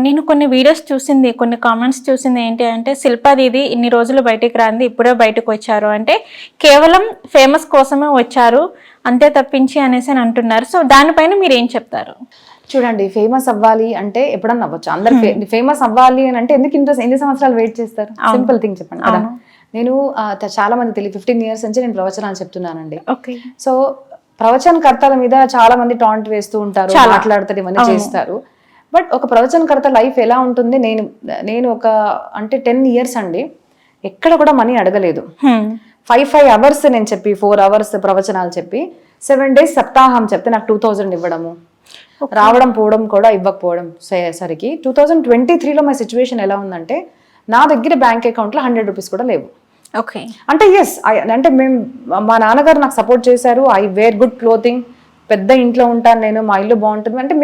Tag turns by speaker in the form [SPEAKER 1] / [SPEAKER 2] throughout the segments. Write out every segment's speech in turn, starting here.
[SPEAKER 1] నేను కొన్ని వీడియోస్ చూసింది, కొన్ని కామెంట్స్ చూసింది ఏంటి అంటే, శిల్పా దీది ఇన్ని రోజులు బయటికి రాంది, ఇప్పుడే బయటకు వచ్చారు అంటే కేవలం ఫేమస్ కోసమే వచ్చారు అంతే తప్పించి అనేసి అని అంటున్నారు. సో దానిపైన మీరు ఏం చెప్తారు?
[SPEAKER 2] చూడండి, ఫేమస్ అవ్వాలి అంటే ఎప్పుడన్నా అవ్వచ్చు. అందరు ఫేమస్ అవ్వాలి అని అంటే ఎందుకు ఎన్ని సంవత్సరాలు వెయిట్ చేస్తారు? సింపుల్ థింగ్ చెప్పండి కదా. నేను చాలా మంది తెలియదు 15 years నుంచి నేను ప్రవచనాలు చెప్తున్నానండి. సో ప్రవచనకర్తల మీద చాలా మంది టాంట్ వేస్తూ ఉంటారు, మాట్లాడతారు, ఇవన్నీ చేస్తారు. బట్ ఒక ప్రవచనకర్త లైఫ్ ఎలా ఉంటుంది? నేను ఒక అంటే 10 years అండి, ఎక్కడ కూడా మనీ అడగలేదు. 5 hours నేను చెప్పి 4 hours ప్రవచనాలు చెప్పి 7 days సప్తాహం చెప్తే నాకు 2000 ఇవ్వడము, రావడం పోవడం కూడా ఇవ్వకపోవడం సరికి 2023లో మై సిచ్యువేషన్ ఎలా ఉందంటే, నా దగ్గర బ్యాంక్ అకౌంట్లో 100 rupees కూడా లేవు. అంటే అంటే మేము మా నాన్నగారు నాకు సపోర్ట్ చేశారు. ఐ వేర్ గుడ్ క్లోతింగ్, పెద్ద ఇంట్లో ఉంటాను నేను, మా ఇల్లు బాగుంటుంది అంటే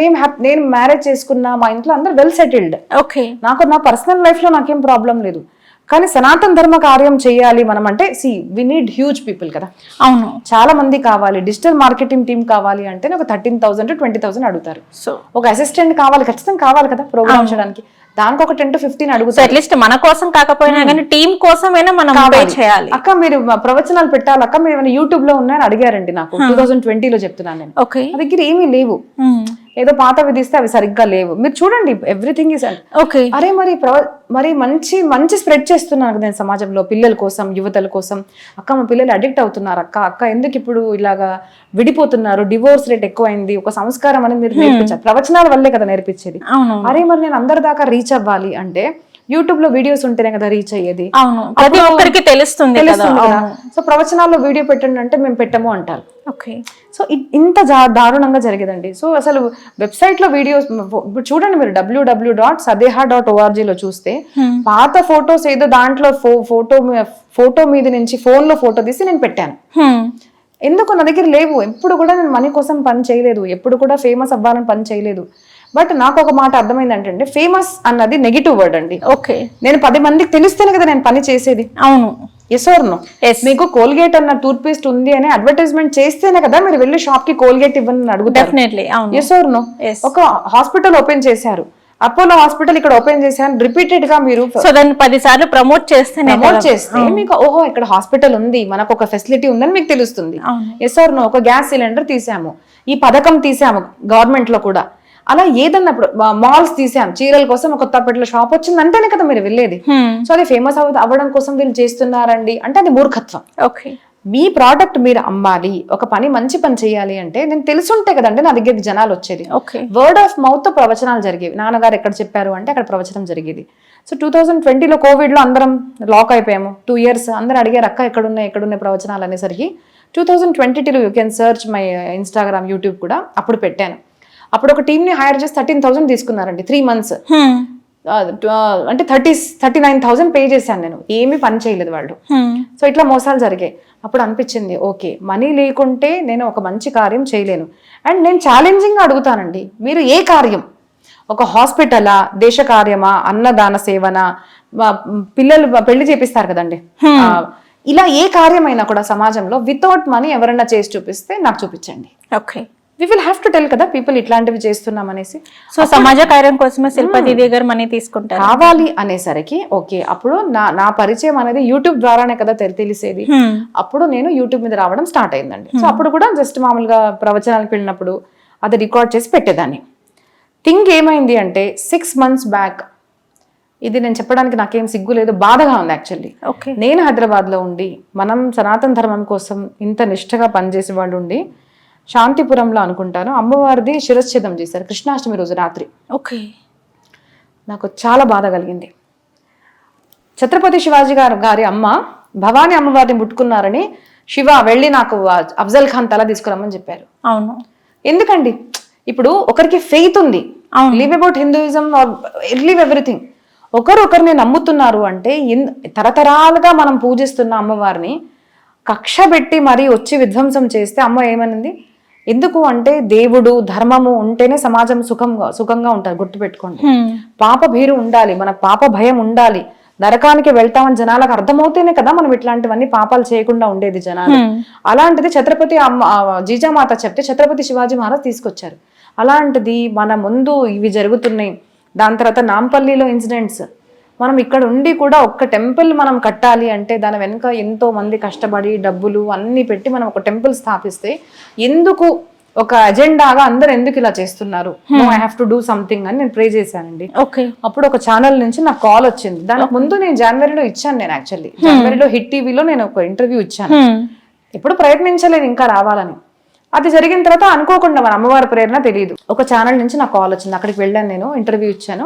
[SPEAKER 2] నేను మ్యారేజ్ చేసుకున్న మా ఇంట్లో అందరు వెల్ సెటిల్డ్. నాకు నా పర్సనల్ లైఫ్ లో నాకేం ప్రాబ్లం లేదు. కానీ సనాతన ధర్మ కార్యం చేయాలి మనం అంటే వి నీడ్ హ్యూజ్ పీపుల్ కదా. అవును, చాలా మంది కావాలి. డిజిటల్ మార్కెటింగ్ టీమ్ కావాలి అంటే ఒక 13,000 to 20,000 అడుగుతారు. సో ఒక అసిస్టెంట్ కావాలి, ఖచ్చితంగా కావాలి కదా ప్రోగ్రామ్ చేయడానికి. దానికి ఒక 10 to 15 అడుగుతారు. అట్లీస్ట్ మన కోసం కాకపోయినా కానీ టీమ్ కోసమైనా మనం చేయాలి. అక్క మీరు ప్రవచనాలు పెట్టాలి అక్క, మీరు యూట్యూబ్ లో ఉన్నాయని అడిగారండి నాకు 2020లో చెప్తున్నాను నేను. నా దగ్గర ఏమీ లేవు, ఏదో పాత విధిస్తే అవి సరిగ్గా లేవు. మీరు చూడండి, ఎవ్రీథింగ్ ఈస్ ఓకే. అరే మరి మంచి స్ప్రెడ్ చేస్తున్నాను నేను సమాజంలో, పిల్లల కోసం, యువతల కోసం. అక్క మా పిల్లలు అడిక్ట్ అవుతున్నారు అక్క ఎందుకు ఇప్పుడు ఇలాగా విడిపోతున్నారు, డివోర్స్ రేట్ ఎక్కువైంది, ఒక సంస్కారం అనేది మీరు నేర్పించారు, ప్రవచనాల వల్లే కదా నేర్పించేది. అరే మరి నేను అందరి దాకా రీచ్ అవ్వాలి అంటే యూట్యూబ్ లో వీడియోస్ ఉంటేనే కదా రీచ్ అయ్యేది. ప్రతి ఒక్కరికి తెలుస్తుంది కదా. సో ప్రవచనాల్లో వీడియో పెట్టండి అంటే మేము పెట్టము అంటారు. సో ఇంత దారుణంగా జరిగేదండి. సో అసలు వెబ్సైట్ లో వీడియోస్ చూడండి మీరు, www.sadeha.org లో చూస్తే పాత ఫొటోస్ ఏదో దాంట్లో ఫోటో మీద నుంచి ఫోన్ లో ఫోటో తీసి నేను పెట్టాను. ఎందుకు నా దగ్గర లేవు. ఎప్పుడు కూడా నేను మనీ కోసం పని చేయలేదు, ఎప్పుడు కూడా ఫేమస్ అవ్వాలని పని చేయలేదు. బట్ నాకు ఒక మాట అర్థమైంది అంటే, ఫేమస్ అన్నది నెగిటివ్ వర్డ్ అండి. ఓకే, నేను 10 మందికి తెలిస్తేనే కదా నేను పని చేసేది. అవును, ఎస్ ఆర్ నో? మీకు కోల్గేట్ అన్న టూత్ పేస్ట్ ఉంది అని అడ్వర్టైజ్మెంట్ చేస్తేనే కదా మీరు వెళ్ళి షాప్ కి కోల్గేట్ ఇవ్వని అడుగుతారు. Yes or no? ఒక హాస్పిటల్ ఓపెన్ చేశారు, అపోలో హాస్పిటల్ ఇక్కడ ఓపెన్ చేశాను, రిపీటెడ్ గా మీరు 10 సార్లు ప్రమోట్ చేస్తే మీకు ఓహో ఇక్కడ హాస్పిటల్ ఉంది, మనకు ఒక ఫెసిలిటీ ఉందని మీకు తెలుస్తుంది. Yes or no? ఒక గ్యాస్ సిలిండర్ తీసాము, ఈ పథకం తీసాము గవర్నమెంట్ లో కూడా, అలా ఏదన్నప్పుడు మాల్స్ తీసాం, చీరల కోసం ఒక కొత్తపేటలో షాప్ వచ్చింది అంటేనే కదా మీరు వెళ్ళేది. సో అది ఫేమస్ అవ్వడం కోసం వీళ్ళు చేస్తున్నారండి అంటే అది మూర్ఖత్వం. మీ ప్రోడక్ట్ మీరు అమ్మాలి, ఒక మంచి పని చేయాలి అంటే నేను తెలుసుంటే కదండి నా దగ్గరికి జనాలు వచ్చేది. వర్డ్ ఆఫ్ మౌత్ తో ప్రవచనాలు జరిగేవి. నాన్నగారు ఎక్కడ చెప్పారు అంటే అక్కడ ప్రవచనం జరిగేది. సో 2020లో కోవిడ్ లో అందరం లాక్ అయిపోయాము 2 years. అందరూ అడిగారు అక్క ఎక్కడున్నాయి ప్రవచనాలు అనేసరికి 2022 you can search my Instagram, YouTube కూడా అప్పుడు పెట్టాను. అప్పుడు ఒక టీమ్ ని హైర్ చేసి 13,000 తీసుకున్నారండి 3 months. అంటే 39,000 పే చేశాను నేను, ఏమీ పని చేయలేదు వాళ్ళు. సో ఇట్లా మోసాలు జరిగాయి. అప్పుడు అనిపించింది ఓకే, మనీ లేకుంటే నేను ఒక మంచి కార్యం చేయలేను. అండ్ నేను ఛాలెంజింగ్ గా అడుగుతానండి, మీరు ఏ కార్యం, ఒక హాస్పిటలా, దేశ కార్యమా, అన్నదాన సేవనా, పిల్లలు పెళ్లి చేపిస్తారు కదండి, ఇలా ఏ కార్యమైనా కూడా సమాజంలో వితౌట్ మనీ ఎవరైనా చేసి చూపిస్తే నాకు చూపించండి. Okay, we will have to tell కదా పీపుల్ ఇట్లాంటివి చేస్తున్నాం అనేసి. సో సమాజ కార్యం కోసమే శిల్పా దీది గారు మనీ తీసుకుంటారు కావాలి అనేసరికి ఓకే, అప్పుడు నా పరిచయం అనేది యూట్యూబ్ ద్వారానే కదా తెలిసేది. అప్పుడు నేను యూట్యూబ్ మీద రావడం స్టార్ట్ అయిందండి. సో అప్పుడు కూడా జస్ట్ మామూలుగా ప్రవచనాలకు వెళ్ళినప్పుడు అది రికార్డ్ చేసి పెట్టేదాన్ని. థింగ్ ఏమైంది అంటే 6 months బ్యాక్, ఇది నేను చెప్పడానికి నాకేం సిగ్గు లేదు, బాధగా ఉంది యాక్చువల్లీ. నేను హైదరాబాద్ లో ఉండి మనం సనాతన ధర్మం కోసం ఇంత నిష్ఠగా పనిచేసే వాళ్ళు ఉండి శాంతిపురంలో అనుకుంటాను అమ్మవారిది శిరశ్ఛేదం చేశారు కృష్ణాష్టమి రోజు రాత్రి. ఓకే, నాకు చాలా బాధ కలిగింది. ఛత్రపతి శివాజీ గారి అమ్మ భవానీ అమ్మవారిని ముట్టుకున్నారని శివ వెళ్ళి నాకు అఫ్జల్ ఖాన్ తల తీసుకురమ్మని చెప్పారు. అవును, ఎందుకండి ఇప్పుడు ఒకరికి ఫెయిత్ ఉంది, live about Hinduism, live everything. ఒకరిని నమ్ముతున్నారు అంటే తరతరాలుగా మనం పూజిస్తున్న అమ్మవారిని కక్ష పెట్టి మరీ వచ్చి విధ్వంసం చేస్తే అమ్మ ఏమనింది? ఎందుకు అంటే దేవుడు ధర్మము ఉంటేనే సమాజం సుఖంగా ఉంటుంది, గుర్తుపెట్టుకోండి. పాప భీరు ఉండాలి, మనకు పాప భయం ఉండాలి, నరకానికి వెళ్తామని జనాలకు అర్థమవుతేనే కదా మనం ఇట్లాంటివన్నీ పాపాలు చేయకుండా ఉండేది జనాలు. అలాంటిది ఛత్రపతి జీజామాత చెప్తే ఛత్రపతి శివాజీ మహారాజ్ తీసుకొచ్చారు. అలాంటిది మన ముందు ఇవి జరుగుతున్నాయి, దాని తర్వాత నాంపల్లిలో ఇన్సిడెంట్స్. మనం ఇక్కడ ఉండి కూడా ఒక్క టెంపుల్ మనం కట్టాలి అంటే దాని వెనుక ఎంతో మంది కష్టపడి డబ్బులు అన్ని పెట్టి మనం ఒక టెంపుల్ స్థాపిస్తే ఎందుకు ఒక అజెండాగా అందరు ఎందుకు ఇలా చేస్తున్నారు, I have to do something అని నేను ప్రే చేశానండి.
[SPEAKER 1] ఓకే.
[SPEAKER 2] అప్పుడు ఒక ఛానల్ నుంచి నాకు కాల్ వచ్చింది. దానికి ముందు నేను జనవరిలో ఇచ్చాను. నేను యాక్చువల్లీ జనవరిలో హిట్ టీవీలో నేను ఒక ఇంటర్వ్యూ ఇచ్చాను. ఎప్పుడు ప్రయత్నించలేదు ఇంకా రావాలని. అది జరిగిన తర్వాత అనుకోకుండా మన అమ్మవారి ప్రేరణ తెలియదు, ఒక ఛానల్ నుంచి నాకు కాల్ వచ్చింది. అక్కడికి వెళ్ళాను, నేను ఇంటర్వ్యూ ఇచ్చాను,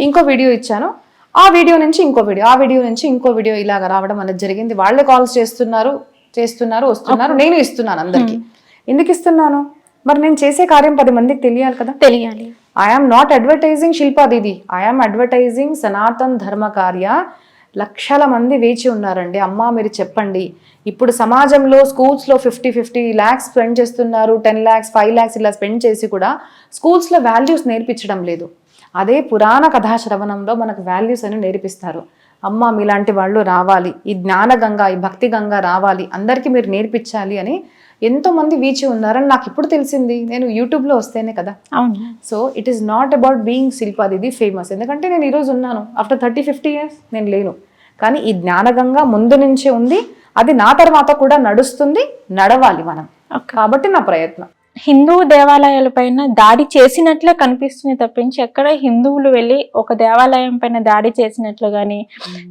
[SPEAKER 2] ఇంకో వీడియో ఇచ్చాను, ఆ వీడియో నుంచి ఇంకో వీడియో, ఆ వీడియో నుంచి ఇంకో వీడియో, ఇలాగ రావడం అనేది జరిగింది. వాళ్ళే కాల్స్ చేస్తున్నారు వస్తున్నారు, నేను ఇస్తున్నాను అందరికి. ఎందుకు ఇస్తున్నాను? మరి నేను చేసే కార్యం 10 మందికి తెలియాలి కదా.
[SPEAKER 1] తెలియాలి.
[SPEAKER 2] I'm not advertising Shilpa Didi, I'm advertising Sanatan ధర్మ కార్య. లక్షల మంది వేచి ఉన్నారండి. అమ్మా మీరు చెప్పండి, ఇప్పుడు సమాజంలో స్కూల్స్లో 50 lakhs స్పెండ్ చేస్తున్నారు, 10 lakhs 5 lakhs ఇలా స్పెండ్ చేసి కూడా స్కూల్స్లో వాల్యూస్ నేర్పించడం లేదు. అదే పురాణ కథా శ్రవణంలో మనకు వాల్యూస్ అని నేర్పిస్తారు. అమ్మ మీలాంటి వాళ్ళు రావాలి, ఈ జ్ఞానగంగా ఈ భక్తి గంగా రావాలి, అందరికీ మీరు నేర్పించాలి అని ఎంతో మంది వీచి ఉన్నారని నాకు ఇప్పుడు తెలిసింది. నేను యూట్యూబ్లో వస్తేనే కదా.
[SPEAKER 1] అవును.
[SPEAKER 2] So it is not about being Shilpa Didi famous. ఎందుకంటే నేను ఈరోజు ఉన్నాను, ఆఫ్టర్ 30-50 years నేను లేను. కానీ ఈ జ్ఞానగంగా ముందు నుంచే ఉంది, అది నా తర్వాత కూడా నడుస్తుంది, నడవాలి మనం. కాబట్టి నా ప్రయత్నం.
[SPEAKER 1] హిందూ దేవాలయాల పైన దాడి చేసినట్లే కనిపిస్తుంది తప్పించి ఎక్కడ హిందువులు వెళ్ళి ఒక దేవాలయం పైన దాడి చేసినట్లు గాని,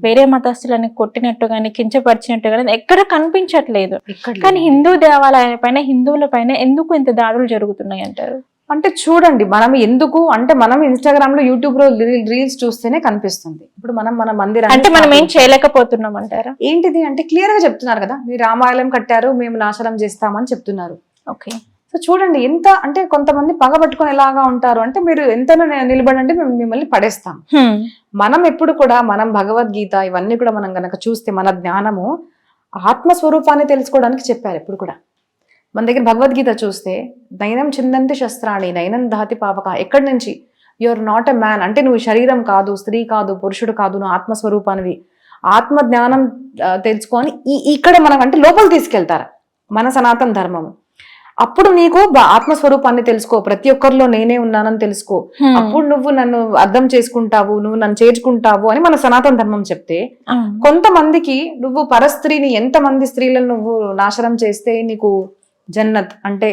[SPEAKER 1] వేరే మతస్థులని కొట్టినట్టు గాని, కించపరిచినట్టు గాని ఎక్కడ కనిపించట్లేదు. కానీ హిందూ దేవాలయాల పైన, హిందువుల పైన ఎందుకు ఇంత దాడులు జరుగుతున్నాయి అంటారు?
[SPEAKER 2] అంటే చూడండి, మనం ఎందుకు అంటే మనం ఇన్స్టాగ్రామ్ లో యూట్యూబ్ లో రీల్స్ చూస్తేనే కనిపిస్తుంది. ఇప్పుడు మనం మన మందిరం
[SPEAKER 1] అంటే మనం ఏం చేయలేకపోతున్నాం అంటారా?
[SPEAKER 2] ఏంటిది అంటే క్లియర్ గా చెప్తున్నారు కదా, మీరు రామాలయం కట్టారు మేము నాశనం చేస్తామని చెప్తున్నారు.
[SPEAKER 1] ఓకే.
[SPEAKER 2] సో చూడండి ఎంత అంటే కొంతమంది పగబట్టుకొని ఎలాగా ఉంటారు అంటే, మీరు ఎంత నిలబడండి మేము మిమ్మల్ని పడేస్తాం. మనం ఎప్పుడు కూడా మనం భగవద్గీత ఇవన్నీ కూడా మనం గనక చూస్తే మన జ్ఞానము ఆత్మస్వరూపాన్ని తెలుసుకోవడానికి చెప్పారు. ఎప్పుడు కూడా మన దగ్గర భగవద్గీత చూస్తే నైనం చిందంతి శస్త్రాణి నైనం దాతి పాపక, ఎక్కడి నుంచి యువర్ నాట్ ఎ మ్యాన్ అంటే నువ్వు శరీరం కాదు, స్త్రీ కాదు, పురుషుడు కాదు, నువ్వు ఆత్మస్వరూపానివి. ఆత్మ జ్ఞానం తెలుసుకొని ఇక్కడ మనం అంటే లోపల తీసుకెళ్తారు మన సనాతన ధర్మము. అప్పుడు నీకు ఆత్మస్వరూపాన్ని తెలుసుకో, ప్రతి ఒక్కరిలో నేనే ఉన్నానని తెలుసుకో, అప్పుడు నువ్వు నన్ను అర్థం చేసుకుంటావు, నువ్వు నన్ను చేర్చుకుంటావు అని మన సనాతన ధర్మం చెప్తే, కొంతమందికి నువ్వు పరస్త్రీని ఎంతమంది స్త్రీలను నువ్వు నాశనం చేస్తే నీకు జన్నత్ అంటే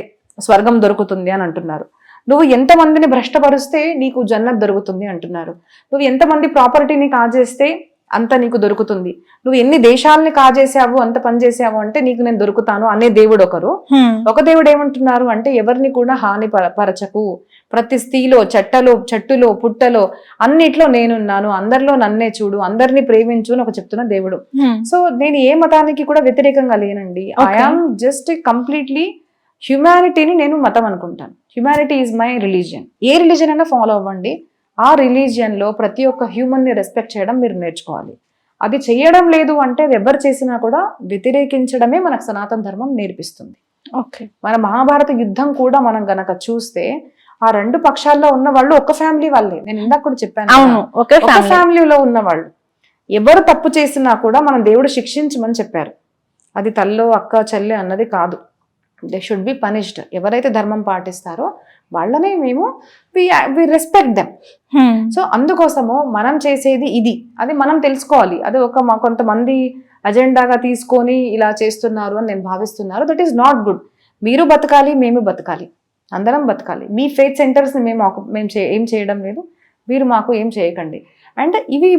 [SPEAKER 2] స్వర్గం దొరుకుతుంది అని అంటున్నారు. నువ్వు ఎంతమందిని భ్రష్టపరుస్తే నీకు జన్నత్ దొరుకుతుంది అంటున్నారు. నువ్వు ఎంతమంది ప్రాపర్టీని కాజేస్తే అంత నీకు దొరుకుతుంది, నువ్వు ఎన్ని దేశాలని కాజేసావు అంత పని చేసావు అంటే నీకు నేను దొరుకుతాను అనే దేవుడు ఒకరు. ఒక దేవుడు ఏమంటున్నారు అంటే, ఎవరిని కూడా హాని పరచకు, ప్రతి స్త్రీలో చెట్టులో పుట్టలో అన్నిట్లో నేనున్నాను, అందరిలో నన్నే చూడు, అందరినీ ప్రేమించు అని ఒక చెప్తున్న దేవుడు. సో నేను ఏ మతానికి కూడా వ్యతిరేకంగా లేనండి. ఐఆమ్ జస్ట్ కంప్లీట్లీ హ్యుమానిటీని నేను మతం అనుకుంటాను. Humanity is my religion. A religion అయినా ఫాలో అవ్వండి, ఆ రిలీజియన్లో ప్రతి ఒక్క హ్యూమన్ని రెస్పెక్ట్ చేయడం మీరు నేర్చుకోవాలి. అది చేయడం లేదు అంటే అది ఎవరు చేసినా కూడా వ్యతిరేకించడమే మనకు సనాతన ధర్మం నేర్పిస్తుంది.
[SPEAKER 1] ఓకే.
[SPEAKER 2] మన మహాభారత యుద్ధం కూడా మనం గనక చూస్తే ఆ రెండు పక్షాల్లో ఉన్న వాళ్ళు ఒక ఫ్యామిలీ వాళ్ళే. నేను ఇందాక కూడా చెప్పాను, ఒక ఫ్యామిలీలో ఉన్న వాళ్ళు ఎవరు తప్పు చేసినా కూడా మనం దేవుడు శిక్షించమని చెప్పారు. అది తల్లో అక్క చెల్లె అన్నది కాదు, దే షుడ్ బి పనిష్డ్. ఎవరైతే ధర్మం పాటిస్తారో వాళ్ళనే మేము వి రెస్పెక్ట్ దెమ్. సో అందుకోసము మనం చేసేది ఇది, అది మనం తెలుసుకోవాలి. అది కొంతమంది అజెండాగా తీసుకొని ఇలా చేస్తున్నారు అని నేను భావిస్తున్నారు. That is not good. మీరు బతకాలి, మేము బతకాలి, అందరం బతకాలి. మీ ఫెయిత్ సెంటర్స్ని మేము ఏం చేయడం లేదు, మీరు మాకు ఏం చేయకండి. అండ్ ఇవి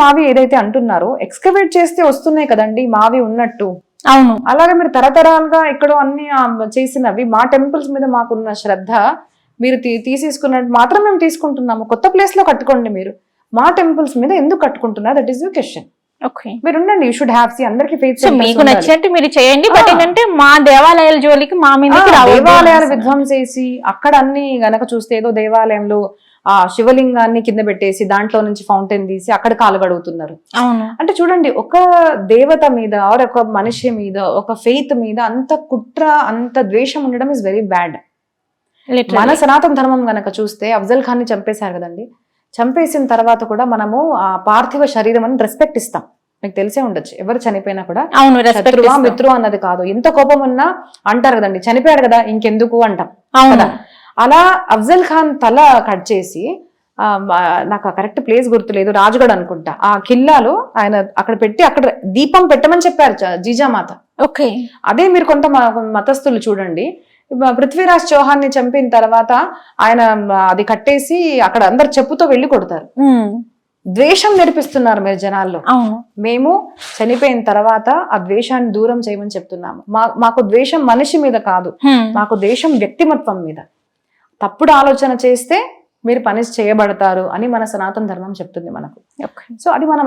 [SPEAKER 2] మావి ఏదైతే అంటున్నారో ఎక్స్కవేట్ చేస్తే వస్తున్నాయి కదండి మావి ఉన్నట్టు.
[SPEAKER 1] అవును.
[SPEAKER 2] అలాగే మీరు తరతరాలుగా ఎక్కడో అన్ని చేసినవి మా టెంపుల్స్ మీద మాకున్న శ్రద్ధ మీరు తీసేసుకున్నట్టు మాత్రం మేము తీసుకుంటున్నాము. కొత్త ప్లేస్ లో కట్టుకోండి, మీరు మా టెంపుల్స్ మీద ఎందుకు కట్టుకుంటున్నారు? That is your question.
[SPEAKER 1] Okay.
[SPEAKER 2] మీరు ఉండండి, యూ షుడ్ హ్యావ్. అందరికి ఫెయిత్
[SPEAKER 1] మీకు నచ్చినట్టు మీరు చేయండి, బట్ ఏంటంటే మా దేవాలయాల జోలికి మా మీద
[SPEAKER 2] దేవాలయాలు విధ్వంసేసి అక్కడ అన్ని గనక చూస్తే ఏదో దేవాలయంలో ఆ శివలింగాన్ని కింద పెట్టేసి దాంట్లో నుంచి ఫౌంటైన్ తీసి అక్కడ కాలు గడుగుతున్నారు. అంటే చూడండి, ఒక దేవత మీద ఆర్ ఒక మనిషి మీద, ఒక ఫెయిత్ మీద అంత కుట్ర, అంత ద్వేషం ఉండడం ఇస్ వెరీ బ్యాడ్. మన సనాతన ధర్మం గనక చూస్తే అఫ్జల్ ఖాన్ ని చంపేశారు కదండి. చంపేసిన తర్వాత కూడా మనము ఆ పార్థివ శరీరం అని రెస్పెక్ట్ ఇస్తాం. మీకు తెలిసే ఉండొచ్చు, ఎవరు చనిపోయినా కూడా శత్రువా మిత్రువా అన్నది కాదు. ఎంత కోపం ఉన్నా అంటారు కదండి, చనిపోయాడు కదా ఇంకెందుకు అంటాం కదా. అలా అఫ్జల్ ఖాన్ తల కట్ చేసి నాకు ఆ కరెక్ట్ ప్లేస్ గుర్తులేదు, రాజగఢ్ అనుకుంటా, ఆ కిల్లాలో ఆయన అక్కడ పెట్టి అక్కడ దీపం పెట్టమని చెప్పారు జీజామాత.
[SPEAKER 1] ఓకే.
[SPEAKER 2] అదే మీరు కొంత మతస్థులు చూడండి, పృథ్వీరాజ్ చౌహాన్ ని చంపిన తర్వాత ఆయన అది కట్టేసి అక్కడ అందరు చెప్పుతో వెళ్ళి కొడతారు. ద్వేషం నేర్పిస్తున్నారు మీరు జనాల్లో. మేము చనిపోయిన తర్వాత ఆ ద్వేషాన్ని దూరం చేయమని చెప్తున్నాము. మాకు ద్వేషం మనిషి మీద కాదు, మాకు ద్వేషం వ్యక్తిమత్వం మీద. తప్పుడు ఆలోచన చేస్తే మీరు పనిష్ చేయబడతారు అని మన సనాతన ధర్మం చెప్తుంది మనకు. సో అది మనం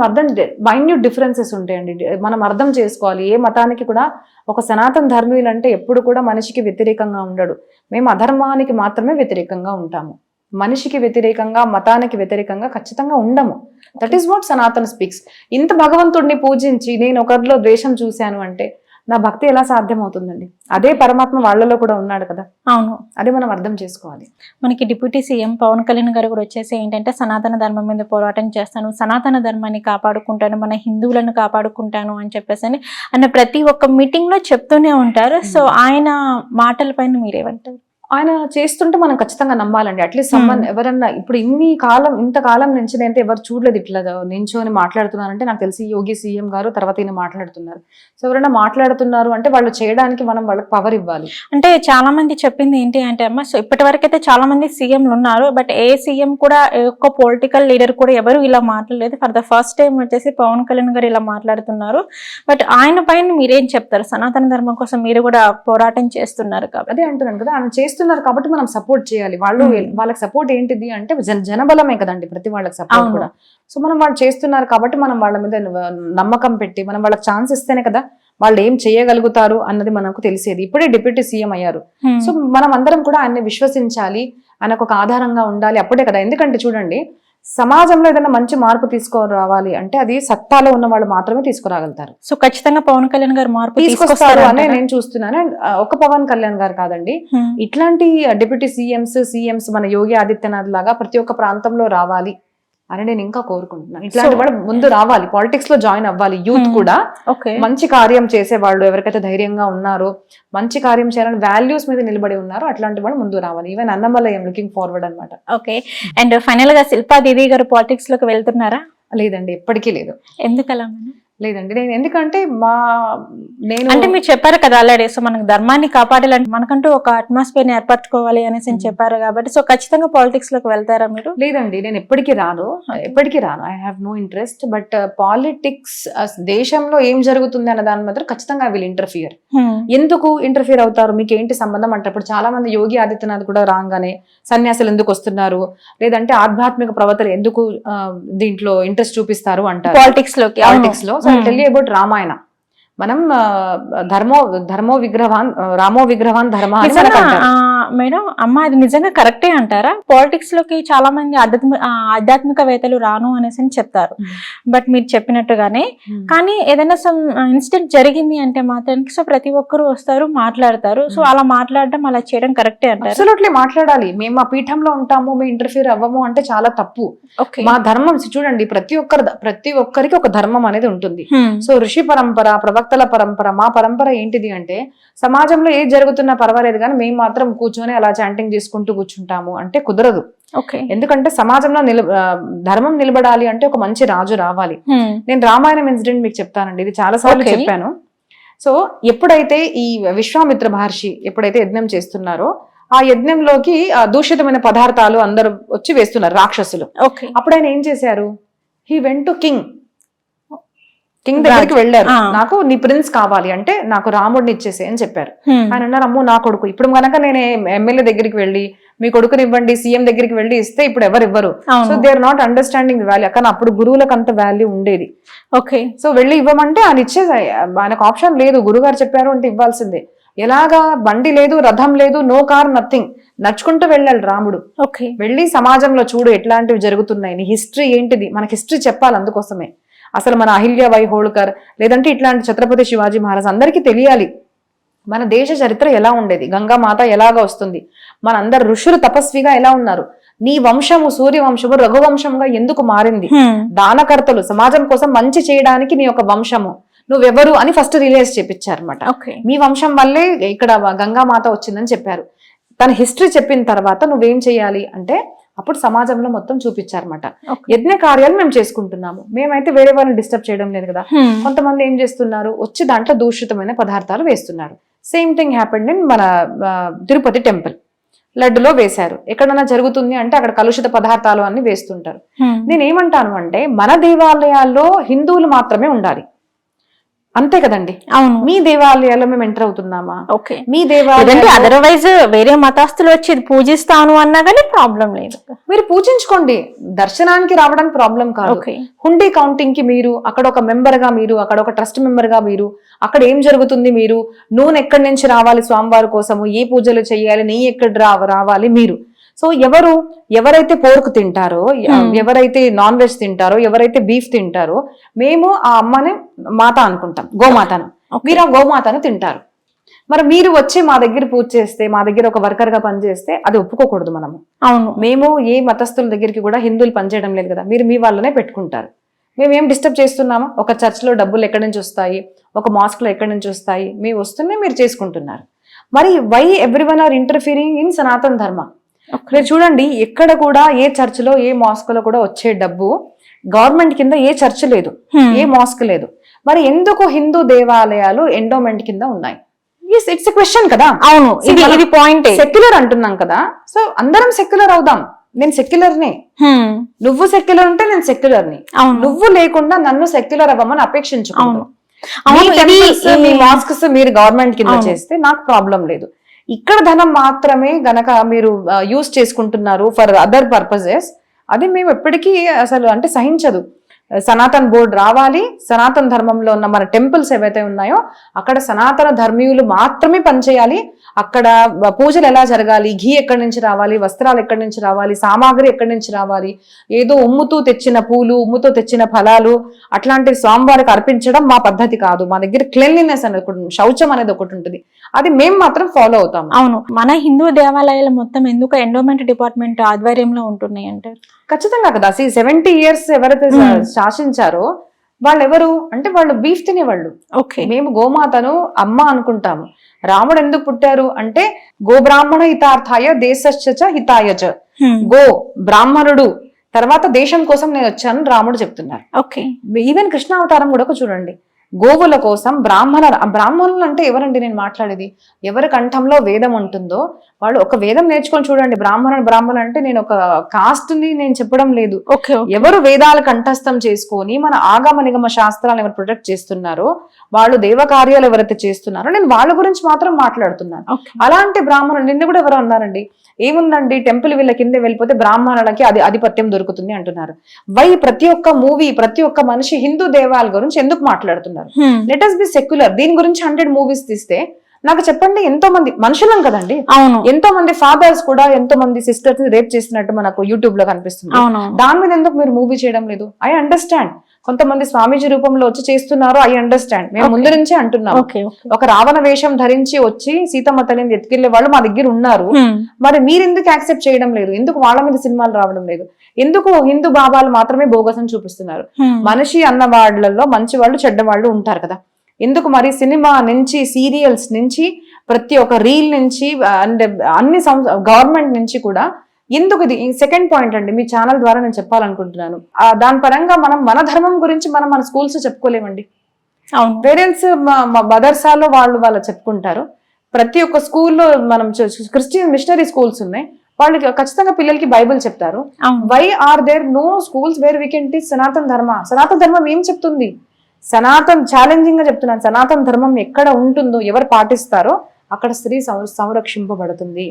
[SPEAKER 2] మైన్యూట్ డిఫరెన్సెస్ ఉంటాయండి, మనం అర్థం చేసుకోవాలి. ఏ మతానికి కూడా ఒక సనాతన ధర్మీయులు అంటే ఎప్పుడు కూడా మనిషికి వ్యతిరేకంగా ఉండడు. మేము అధర్మానికి మాత్రమే వ్యతిరేకంగా ఉంటాము, మనిషికి వ్యతిరేకంగా మతానికి వ్యతిరేకంగా ఖచ్చితంగా ఉండము. దట్ ఈస్ వాట్ సనాతన స్పీక్స్. ఇంత భగవంతుడిని పూజించి నేను ఒకరిలో ద్వేషం చూశాను అంటే నా భక్తి ఎలా సాధ్యమవుతుందండి? అదే పరమాత్మ వాళ్ళలో కూడా ఉన్నాడు కదా.
[SPEAKER 1] అవును,
[SPEAKER 2] అదే మనం అర్థం చేసుకోవాలి.
[SPEAKER 1] మనకి డిప్యూటీ సీఎం పవన్ కళ్యాణ్ గారు కూడా వచ్చేసి ఏంటంటే సనాతన ధర్మం మీద పోరాటం చేస్తాను, సనాతన ధర్మాన్ని కాపాడుకుంటాను, మన హిందువులను కాపాడుకుంటాను అని చెప్పేసి ఆయన ప్రతి ఒక్క మీటింగ్ లో చెప్తూనే ఉంటారు. సో ఆయన మాటల పైన మీరేమంటారు?
[SPEAKER 2] ఆయన చేస్తుంటే మనం ఖచ్చితంగా నమ్మాలండి. అట్లీస్ట్ ఎవరన్నా ఇప్పుడు ఇంతకాలం నుంచి నేను ఎవరు చూడలేదు ఇట్లా నించోని మాట్లాడుతున్నారంటే నాకు తెలిసి యోగి సీఎం గారు తర్వాత ఈయన మాట్లాడుతున్నారు. సో ఎవరైనా మాట్లాడుతున్నారు అంటే వాళ్ళు చేయడానికి మనం వాళ్ళకి పవర్ ఇవ్వాలి.
[SPEAKER 1] అంటే చాలా మంది చెప్పింది ఏంటి అంటే అమ్మ, సో ఇప్పటి వరకు అయితే చాలా మంది సీఎంలు ఉన్నారు, బట్ ఏ సీఎం కూడా ఒక్క పొలిటికల్ లీడర్ కూడా ఎవరు ఇలా మాట్లాడలేదు. ఫర్ ద ఫస్ట్ టైం వచ్చేసి పవన్ కళ్యాణ్ గారు ఇలా మాట్లాడుతున్నారు. బట్ ఆయన పైన మీరేం చెప్తారు? సనాతన ధర్మం కోసం మీరు కూడా పోరాటం చేస్తున్నారు కాబట్టి.
[SPEAKER 2] అదే అంటున్నాను కదా, ఆయన చేస్తున్నారు కాబట్టి మనం సపోర్ట్ చేయాలి. వాళ్ళకి సపోర్ట్ ఏంటిది అంటే జనబలమే కదండి ప్రతి వాళ్ళకి సపోర్ట్ కూడా. సో మనం వాళ్ళు చేస్తున్నారు కాబట్టి మనం వాళ్ళ మీద నమ్మకం పెట్టి మనం వాళ్ళకి ఛాన్స్ ఇస్తేనే కదా వాళ్ళు ఏం చేయగలుగుతారు అన్నది మనకు తెలిసేది. ఇప్పుడే డిప్యూటీ సీఎం అయ్యారు. సో మనం అందరం కూడా ఆయన్ని విశ్వసించాలి, ఆయనకు ఒక ఆధారంగా ఉండాలి. అప్పుడే కదా, ఎందుకంటే చూడండి సమాజంలో ఏదైనా మంచి మార్పు తీసుకురావాలి అంటే అది సత్తాలో ఉన్న వాళ్ళు మాత్రమే తీసుకురాగలుగుతారు.
[SPEAKER 1] సో ఖచ్చితంగా పవన్ కళ్యాణ్ గారు మార్పు
[SPEAKER 2] తీసుకొస్తారు అనే నేను చూస్తున్నాను. ఒక పవన్ కళ్యాణ్ గారు కాదండి, ఇట్లాంటి డిప్యూటీ సీఎంస్ మన యోగి ఆదిత్యనాథ్ లాగా ప్రతి ఒక్క ప్రాంతంలో రావాలి అని నేను ఇంకా కోరుకుంటున్నాను. ఇట్లాంటి కూడా ముందు రావాలి, పాలిటిక్స్ లో జాయిన్ అవ్వాలి. యూత్ కూడా మంచి కార్యం చేసే వాళ్ళు ఎవరికైతే ధైర్యంగా ఉన్నారో, మంచి కార్యం చేయాలని వాల్యూస్ మీద నిలబడి ఉన్నారో అట్లాంటి వాళ్ళు ముందు రావాలి. ఈవెన్ అన్నమలై లుకింగ్ ఫార్వర్డ్ అనమాట.
[SPEAKER 1] ఓకే. అండ్ ఫైనల్ గా శిల్పా దీది గారు పాలిటిక్స్ లోకి వెళ్తున్నారా?
[SPEAKER 2] లేదండి, ఎప్పటికీ లేదు.
[SPEAKER 1] ఎందుకలా?
[SPEAKER 2] లేదండి, ఎందుకంటే
[SPEAKER 1] అంటే మీరు చెప్పారు కదా ఆల్రెడీ, సో మనకు ధర్మాన్ని కాపాడాలంటే మనకంటూ ఒక అట్మాస్ఫియర్ ని ఏర్పరచుకోవాలి అనేసి చెప్పారు కాబట్టి, సో ఖచ్చితంగా పాలిటిక్స్ లోకి వెళ్తారా మీరు?
[SPEAKER 2] లేదండి, నేను ఎప్పటికీ రాను. I have no interest. But politics దేశంలో ఏం జరుగుతుంది అన్న దాని మాత్రం ఖచ్చితంగా ఐ విల్ ఇంటర్ఫియర్. ఎందుకు ఇంటర్ఫియర్ అవుతారు, మీకు ఏంటి సంబంధం అంటే ఇప్పుడు చాలా మంది యోగి ఆదిత్యనాథ్ కూడా రాగానే సన్యాసులు ఎందుకు వస్తున్నారు, లేదంటే ఆధ్యాత్మిక ప్రవర్తలు ఎందుకు దీంట్లో ఇంట్రెస్ట్ చూపిస్తారు అంటారు పాలిటిక్స్ లో. Tell you about Ramayana. మనం ధర్మో విగ్రహాన్ రామో విగ్రహాన్ ధర్మ.
[SPEAKER 1] మేడం అమ్మ, అది నిజంగా కరెక్టే అంటారా? పాలిటిక్స్ లోకి చాలా మంది ఆధ్యాత్మికవేత్తలు రాను అనేసి చెప్తారు, బట్ మీరు చెప్పినట్టుగానే కానీ ఏదైనా ఇన్సిడెంట్ జరిగింది అంటే మాత్రానికి సో ప్రతి ఒక్కరు వస్తారు, మాట్లాడతారు. సో అలా మాట్లాడడం, అలా చేయడం కరెక్టే అంటారు?
[SPEAKER 2] అబ్సల్యూట్లీ మాట్లాడాలి. మేము ఆ పీఠంలో ఉంటాము, మేము ఇంటర్ఫియర్ అవ్వము అంటే చాలా తప్పు. మా ధర్మం చూడండి, ప్రతి ఒక్కరికి ఒక ధర్మం అనేది ఉంటుంది. సో ఋషి పరంపర, ప్రవక్తల పరంపర, మా పరంపర ఏంటిది అంటే సమాజంలో ఏది జరుగుతున్నా పర్వాలేదు కానీ మేము మాత్రం కూర్చొని అలా చాంటింగ్ చేసుకుంటూ కూర్చుంటాము అంటే కుదరదు. ఎందుకంటే సమాజంలో ధర్మం నిలబడాలి అంటే ఒక మంచి రాజు రావాలి. నేను రామాయణం ఇన్సిడెంట్ మీకు చెప్తానండి, ఇది చాలా సార్లు చెప్పాను. సో ఎప్పుడైతే ఈ విశ్వామిత్ర మహర్షి ఎప్పుడైతే యజ్ఞం చేస్తున్నారో ఆ యజ్ఞంలోకి దూషితమైన పదార్థాలు అందరూ వచ్చి వేస్తున్నారు రాక్షసులు. అప్పుడు ఆయన ఏం చేశారు, హీ వెంట్ టు కింగ్ దగ్గరికి వెళ్ళారు. నాకు నీ ప్రిన్స్ కావాలి అంటే నాకు రాముడిని ఇచ్చేసే అని చెప్పారు. ఆయన అన్నారు, అమ్మో నా కొడుకు, ఇప్పుడు కనుక నేను ఎమ్మెల్యే దగ్గరికి వెళ్ళి మీ కొడుకుని ఇవ్వండి, సీఎం దగ్గరికి వెళ్ళి ఇస్తే ఇప్పుడు ఎవరు ఇవ్వరు. So they are not understanding the value. కానీ అప్పుడు గురువులకు అంత వాల్యూ ఉండేది. సో వెళ్ళి ఇవ్వమంటే ఆయన ఇచ్చేసి, ఆయనకు ఆప్షన్ లేదు, గురుగారు చెప్పారు అంటే ఇవ్వాల్సిందే. ఎలాగా బండి లేదు, రథం లేదు, నో కార్, నథింగ్, నడుచుకుంటూ వెళ్ళాలి రాముడు. వెళ్ళి సమాజంలో చూడు ఎట్లాంటివి జరుగుతున్నాయి, నీ హిస్టరీ ఏంటిది, మనకి హిస్టరీ చెప్పాలి. అందుకోసమే అసలు మన అహిల్యాబాయి హోల్కర్ లేదంటే ఇట్లాంటి ఛత్రపతి శివాజీ మహారాజ్ అందరికీ తెలియాలి మన దేశ చరిత్ర ఎలా ఉండేది, గంగామాత ఎలాగా వస్తుంది, మన అందరు ఋషులు తపస్విగా ఎలా ఉన్నారు, నీ వంశము సూర్యవంశము రఘువంశంగా ఎందుకు మారింది, దానకర్తలు సమాజం కోసం మంచి చేయడానికి నీ యొక్క వంశము, నువ్వెవరు అని ఫస్ట్ రిలీజ్ చేపించారనమాట. మీ వంశం వల్లే ఇక్కడ గంగామాత వచ్చిందని చెప్పారు. తన హిస్టరీ చెప్పిన తర్వాత నువ్వేం చేయాలి అంటే అప్పుడు సమాజంలో మొత్తం చూపించారన్నమాట.
[SPEAKER 1] Okay.
[SPEAKER 2] యజ్ఞ కార్యాలు మేము చేసుకుంటున్నాము, మేమైతే వేరే వాళ్ళని డిస్టర్బ్ చేయడం లేదు కదా. కొంతమంది ఏం చేస్తున్నారు, వచ్చి దాంట్లో దూషితమైన పదార్థాలు వేస్తున్నారు. సేమ్ థింగ్ హ్యాపెండ్ ఇన్ మన తిరుపతి టెంపుల్. లడ్డులో వేశారు, ఎక్కడైనా జరుగుతుంది అంటే అక్కడ కలుషిత పదార్థాలు అన్ని వేస్తుంటారు. నేనేమంటాను అంటే మన దేవాలయాల్లో హిందువులు మాత్రమే ఉండాలి, అంతే కదండి.
[SPEAKER 1] అవును.
[SPEAKER 2] మీ దేవాలయాల్లో మేము ఎంటర్ అవుతున్నామా?
[SPEAKER 1] ఓకే.
[SPEAKER 2] మీ దేవాలయం
[SPEAKER 1] అదర్వైజ్ వేరే మతస్థులు వచ్చి ఇది పూజిస్తాను అన్నా కానీ ప్రాబ్లం లేదు,
[SPEAKER 2] మీరు పూజించుకోండి, దర్శనానికి రావడానికి ప్రాబ్లం కాదు.
[SPEAKER 1] ఓకే.
[SPEAKER 2] హుండీ కౌంటింగ్ కి మీరు అక్కడ ఒక మెంబర్ గా, మీరు అక్కడ ఒక ట్రస్ట్ మెంబర్ గా, మీరు అక్కడ ఏం జరుగుతుంది, మీరు నూనె ఎక్కడి నుంచి రావాలి స్వామివారి కోసము, ఏ పూజలు చేయాలి, నెయ్యి ఎక్కడ రావాలి మీరు. సో ఎవరైతే పోర్క్ తింటారో, ఎవరైతే నాన్ వెజ్ తింటారో, ఎవరైతే బీఫ్ తింటారో, మేము ఆ అమ్మని మాత అనుకుంటాం, గోమాతను. మీరు ఆ గోమాతను తింటారు. మరి మీరు వచ్చి మా దగ్గర పూజ చేస్తే, మా దగ్గర ఒక వర్కర్ గా పనిచేస్తే అది ఒప్పుకోకూడదు మనము.
[SPEAKER 1] అవును.
[SPEAKER 2] మేము ఏ మతస్థుల దగ్గరికి కూడా హిందువులు పనిచేయడం లేదు కదా, మీరు మీ వాళ్ళనే పెట్టుకుంటారు. మేమేం డిస్టర్బ్ చేస్తున్నామా? ఒక చర్చ్ లో డబ్బులు ఎక్కడి నుంచి వస్తాయి, ఒక మాస్క్ లో ఎక్కడి నుంచి వస్తాయి, మీ వస్తున్నాయి, మీరు చేసుకుంటున్నారు. మరి why everyone are interfering in Sanatana Dharma? మీరు చూడండి, ఎక్కడ కూడా ఏ చర్చిలో ఏ మాస్క్ లో కూడా వచ్చే డబ్బు గవర్నమెంట్ కింద ఏ చర్చ్ లేదు, ఏ మాస్క్ లేదు. మరి ఎందుకు హిందూ దేవాలయాలు ఎండోమెంట్ కింద ఉన్నాయి? ఇట్స్ ఎ క్వశ్చన్ కదా.
[SPEAKER 1] అవును, ఇది పాయింట్.
[SPEAKER 2] సెక్యులర్ అంటున్నాం కదా, సో అందరం సెక్యులర్ అవుదాం. నేను సెక్యులర్నే, నువ్వు సెక్యులర్ ఉంటే నేను సెక్యులర్ని. నువ్వు లేకుండా నన్ను సెక్యులర్ అవ్వమని అపేక్షించుకోను. మీ మాస్క్స్ మీరు గవర్నమెంట్ కింద చేస్తే నాకు ప్రాబ్లం లేదు. ఇక్కడ ధనం మాత్రమే గనక మీరు యూజ్ చేసుకుంటున్నారు ఫర్ అదర్ పర్పసెస్, అది మేము ఎప్పటికీ అసలు అంటే సహించదు. సనాతన్ బోర్డు రావాలి, సనాతన ధర్మంలో ఉన్న మన టెంపుల్స్ ఏవైతే ఉన్నాయో అక్కడ సనాతన ధర్మీయులు మాత్రమే పనిచేయాలి. అక్కడ పూజలు ఎలా జరగాలి, ఘీ ఎక్కడి నుంచి రావాలి, వస్త్రాలు ఎక్కడి నుంచి రావాలి, సామాగ్రి ఎక్కడి నుంచి రావాలి, ఏదో ఉమ్ముతూ తెచ్చిన పూలు, ఉమ్ముతో తెచ్చిన ఫలాలు అట్లాంటి స్వామివారికి అర్పించడం మా పద్ధతి కాదు. మా దగ్గర క్లెన్లీనెస్ అనేది ఒకటి, శౌచం అనేది ఒకటి ఉంటుంది, అది మేము మాత్రం ఫాలో అవుతాం.
[SPEAKER 1] అవును. మన హిందూ దేవాలయాలు మొత్తం ఎందుకు ఎండోమెంట్ డిపార్ట్మెంట్ ఆధ్వర్యంలో ఉంటున్నాయి అంటారు?
[SPEAKER 2] ఖచ్చితంగా కదా. 70 years ఎవరైతే శాసించారో వాళ్ళు ఎవరు అంటే వాళ్ళు బీఫ్ తినేవాళ్ళు.
[SPEAKER 1] ఓకే.
[SPEAKER 2] మేము గోమాతను అమ్మ అనుకుంటాము. రాముడు ఎందుకు పుట్టారు అంటే గో బ్రాహ్మణ హితార్థాయ దేశశ్చ హితాయచ, గో బ్రాహ్మణుడు తర్వాత దేశం కోసం నేను వచ్చాను రాముడు చెప్తున్నారు.
[SPEAKER 1] ఓకే.
[SPEAKER 2] ఈవెన్ కృష్ణ అవతారం కూడా చూడండి, గోవుల కోసం బ్రాహ్మణులు అంటే ఎవరండి నేను మాట్లాడేది? ఎవరి కంఠంలో వేదం ఉంటుందో వాళ్ళు ఒక వేదం నేర్చుకొని చూడండి. బ్రాహ్మణుడు అంటే నేను ఒక కాస్ట్ ని నేను చెప్పడం లేదు. ఎవరు వేదాలు కంఠస్థం చేసుకొని మన ఆగమ నిగమ శాస్త్రాలను ఎవరు ప్రొటెక్ట్ చేస్తున్నారో, వాళ్ళు దేవ కార్యాలు ఎవరైతే చేస్తున్నారో నేను వాళ్ళ గురించి మాత్రం మాట్లాడుతున్నాను. అలాంటి బ్రాహ్మణులు నిన్ను కూడా ఎవరు అన్నారండి, ఏముందండి టెంపుల్ వీళ్ళ కింద వెళ్ళిపోతే బ్రాహ్మణులకి అది ఆధిపత్యం దొరుకుతుంది అంటున్నారు. ప్రతి ఒక్క మూవీ, ప్రతి ఒక్క మనిషి హిందూ దేవాలయాల గురించి ఎందుకు మాట్లాడుతున్నారు? Let us be secular. దీని గురించి 100 మూవీస్ తీస్తే నాకు చెప్పండి, ఎంతో మంది మనుషులం కదండి.
[SPEAKER 1] అవును.
[SPEAKER 2] ఎంతో మంది ఫాదర్స్ కూడా ఎంతో మంది సిస్టర్స్ రేప్ చేసినట్టు మనకు యూట్యూబ్ లో కనిపిస్తుంది. దాని మీద ఎందుకు మీరు మూవీ చేయడం లేదు? I understand. కొంతమంది స్వామీజీ రూపంలో వచ్చి చేస్తున్నారు, ఐ అండర్స్టాండ్. మేము ముందు నుంచే అంటున్నాం, ఒక రావణ వేషం ధరించి వచ్చి సీతమ్మ తల్లిని ఎత్తుకెళ్లే వాళ్ళు మా దగ్గర ఉన్నారు. మరి మీరు ఎందుకు యాక్సెప్ట్ చేయడం లేదు? ఎందుకు వాళ్ళ మీద సినిమాలు రావడం లేదు? ఎందుకు హిందూ బాబాలు మాత్రమే బోగసం చూపిస్తున్నారు? మనిషి అన్న వాళ్ళలో మంచి వాళ్ళు చెడ్డ వాళ్ళు ఉంటారు కదా. ఎందుకు మరి సినిమా నుంచి, సీరియల్స్ నుంచి, ప్రతి ఒక్క రీల్ నుంచి అండ్ అన్ని గవర్నమెంట్ నుంచి కూడా ఎందుకు? ఇది సెకండ్ పాయింట్ అండి, మీ ఛానల్ ద్వారా నేను చెప్పాలనుకుంటున్నాను. దాని పరంగా మనం మన ధర్మం గురించి మన స్కూల్స్ చెప్పుకోలేమండి. పేరెంట్స్ మదర్సాలో వాళ్ళు చెప్పుకుంటారు. ప్రతి ఒక్క స్కూల్లో మనం క్రిస్టియన్ మిషనరీ స్కూల్స్ ఉన్నాయి, వాళ్ళు ఖచ్చితంగా పిల్లలకి బైబిల్ చెప్తారు. Why are there no schools where we can teach Sanatana Dharma? సనాతన ధర్మం ఏం చెప్తుంది? ఛాలెంజింగ్ గా చెప్తున్నాను, సనాతన ధర్మం ఎక్కడ ఉంటుందో, ఎవరు పాటిస్తారో అక్కడ స్త్రీ సంరక్షింపబడుతుంది.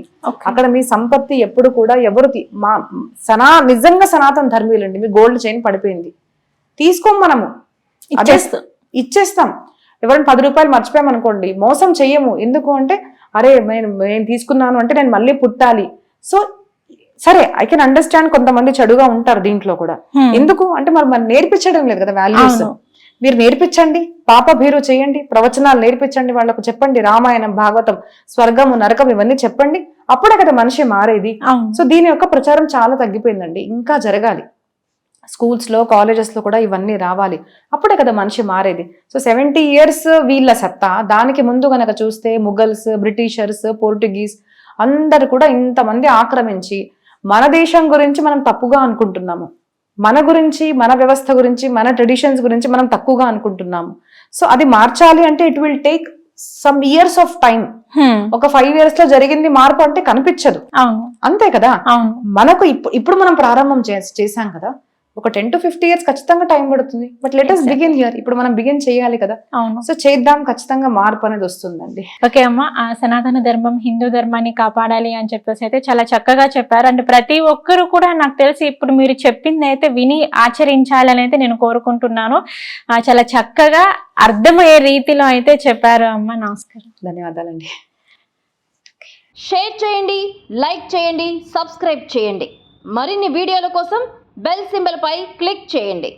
[SPEAKER 2] అక్కడ మీ సంపత్తి ఎప్పుడు కూడా ఎవరు నిజంగా సనాతన ధర్మీయులండి. మీ గోల్డ్ చైన్ పడిపోయింది, తీసుకోం, మనము ఇచ్చేస్తాం. ఎవరైనా 10 రూపాయలు మర్చిపోయామనుకోండి, మోసం చెయ్యము. ఎందుకు అంటే అరే నేను తీసుకున్నాను అంటే నేను మళ్ళీ పుట్టాలి. సో సరే, ఐ కెన్ అండర్స్టాండ్, కొంతమంది చెడుగా ఉంటారు దీంట్లో కూడా. ఎందుకు అంటే మరి నేర్పించడం లేదు కదా వాల్యూస్. మీరు నేర్పించండి, పాప భీరు చేయండి, ప్రవచనాలు నేర్పించండి, వాళ్ళకు చెప్పండి, రామాయణం, భాగవతం, స్వర్గము, నరకం ఇవన్నీ చెప్పండి. అప్పుడే కదా మనిషి మారేది. సో దీని యొక్క ప్రచారం చాలా తగ్గిపోయిందండి, ఇంకా జరగాలి. స్కూల్స్ లో, కాలేజెస్ లో కూడా ఇవన్నీ రావాలి, అప్పుడే కదా మనిషి మారేది. సో 70 years వీళ్ళ సత్తా. దానికి ముందు గనక చూస్తే ముఘల్స్, బ్రిటిషర్స్, పోర్టుగీస్ అందరు కూడా ఇంతమంది ఆక్రమించి మన దేశం గురించి మనం తప్పుగా అనుకుంటున్నాము, మన గురించి, మన వ్యవస్థ గురించి, మన ట్రెడిషన్స్ గురించి మనం తక్కువగా అనుకుంటున్నాము. సో అది మార్చాలి అంటే it will take some years of time. ఒక 5 years లో జరిగింది మార్పు అంటే కనిపించదు,
[SPEAKER 1] అవును
[SPEAKER 2] అంతే కదా.
[SPEAKER 1] అవును
[SPEAKER 2] మనకు ఇప్పుడు మనం ప్రారంభం చేసాం కదా, ఒక 10 to 50 years ఖచ్చితంగా టైం పడుతుంది. But let us begin here. ఇప్పుడు మనం బిగిన్ చేయాలి కదా.
[SPEAKER 1] అవును.
[SPEAKER 2] సో చేద్దాం, ఖచ్చితంగా మార్పు అనేది వస్తుందండి.
[SPEAKER 1] ఓకే అమ్మ, ఆ సనాతన ధర్మం హిందూ ధర్మాన్ని కాపాడాలి అని చెప్పేసి అయితే చాలా చక్కగా చెప్పారు. అంటే ప్రతి ఒక్కరు కూడా నాకు తెలిసి ఇప్పుడు మీరు చెప్పింది అయితే విని ఆచరించాలని అయితే నేను కోరుకుంటున్నాను. చాలా చక్కగా అర్థమయ్యే రీతిలో అయితే చెప్పారు అమ్మ. నమస్కారం.
[SPEAKER 2] ధన్యవాదాలండి.
[SPEAKER 3] షేర్ చేయండి, లైక్ చేయండి, సబ్స్క్రైబ్ చేయండి. మరిన్ని వీడియోల కోసం బెల్ సింబల్ పై క్లిక్ చేయండి.